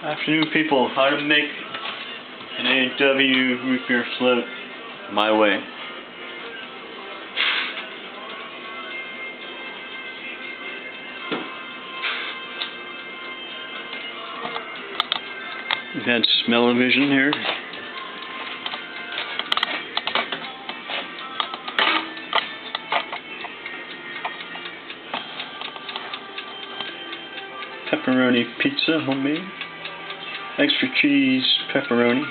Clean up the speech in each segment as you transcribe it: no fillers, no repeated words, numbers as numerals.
Afternoon, people. How to make an A&MW root beer float my way. We've had smell-o-vision here. Pepperoni pizza, homemade. Extra cheese, pepperoni.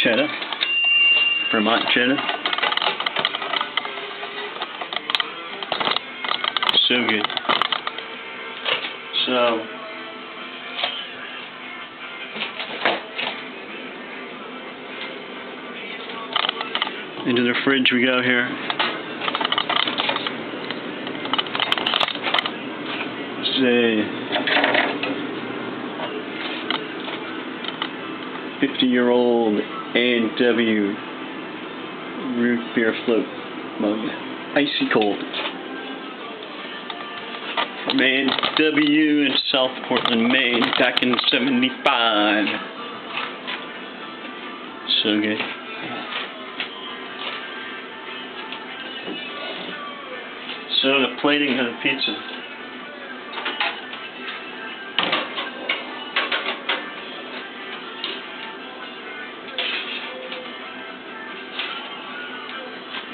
Cheddar. Vermont cheddar. So good. So, into the fridge we go here. Say 50-year-old A&W root beer float mug, icy cold, from A&W in South Portland, Maine, back in '75. So good. So the plating of the pizza.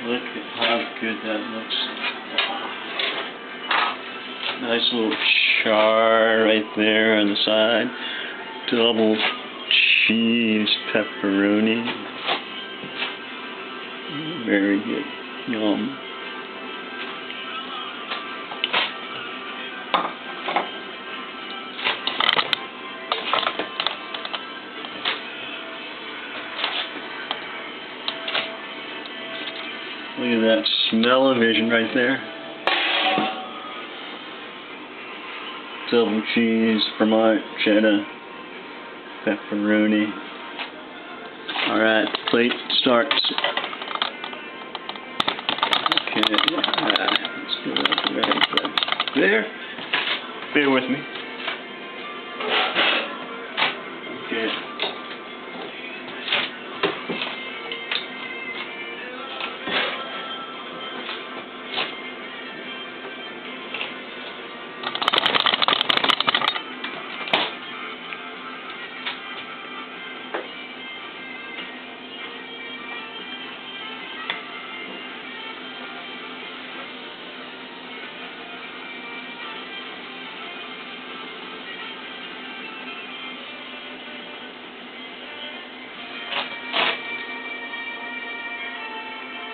Look at how good that looks. Nice little char right there on the side. Double cheese pepperoni. Very good. Yum. Look at that smell-o-vision right there. Double cheese, Vermont cheddar, pepperoni. Alright, plate starts. Okay, let's do that right there. Bear with me. Okay.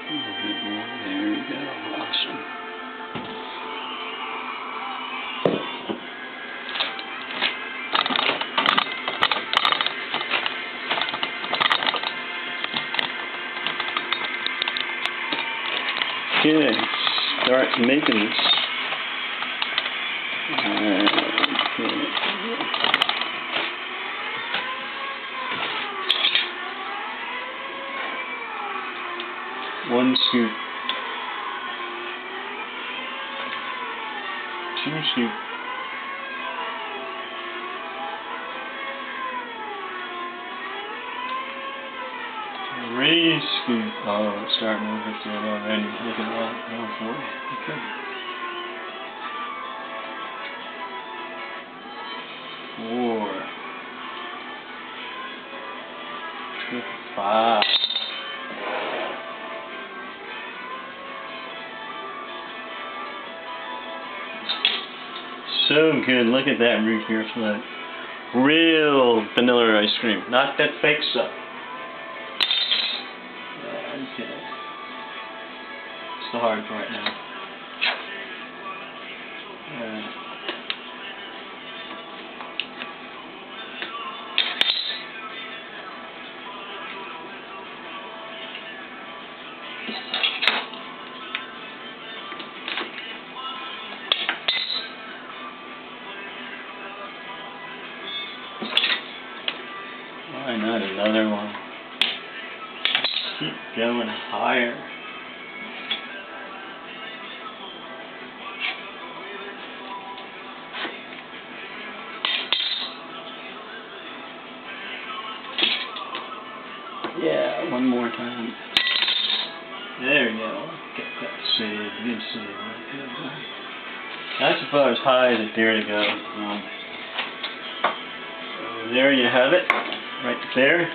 A bit more. There we go. Awesome. Okay, start making this. Okay. 1 scoop, 2 scoop, 3 scoop. Oh, it's starting to look good already. Look at that. Oh boy. Okay. 4, 5. So good. Look at that root beer float. Real vanilla ice cream. Not that fake stuff. Okay. It's the hard part now. Why not another one? Keep going higher. more time. There you go. Get that save. Good save. That's about as high as I dare to go. There you have it. Right there.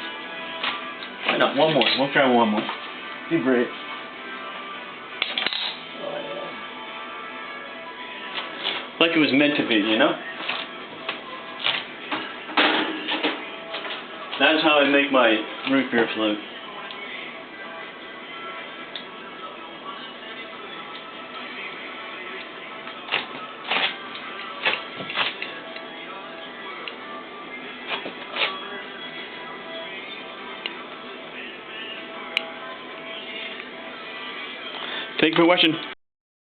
Why not? One more. We'll try one more. Be brave. Like it was meant to be, you know? That's how I make my root beer float. Thank you for watching.